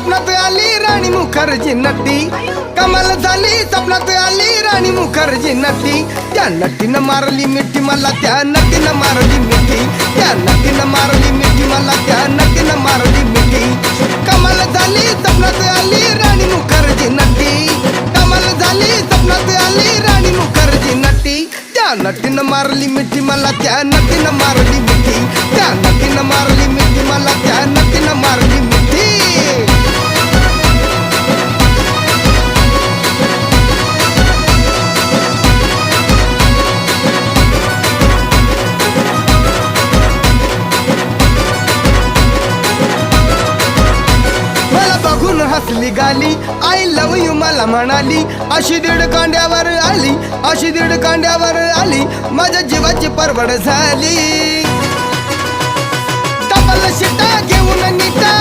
स्वप्नात आली राणी मुखर्जी नटी, कमाल झाली स्वप्नात आली राणी मुखर्जी नटी. त्या नटीनं मारली मिठी मला, त्या नटीनं मारली मिठी, त्या नटीनं मारली मिठी मला, त्या नटीनं मारली मिठी. कमाल झाली स्वप्नात आली राणी मुखर्जी नटी, कमाल झाली स्वप्नात आली राणी मुखर्जी नटी. त्या नटीनं मारली मिठी मला, त्या नटीनं मारली मिठी, त्या नटीनं मारली मिठी मला, त्या नटीनं मारली मिठी. हसली गाली, आय लव यू मला म्हणाली. अशी दीड कांड्यावर आली, अशी दीड कांड्यावर आली, माझ्या जीवाची परवड झाली. डबल शिटा घेऊन निटा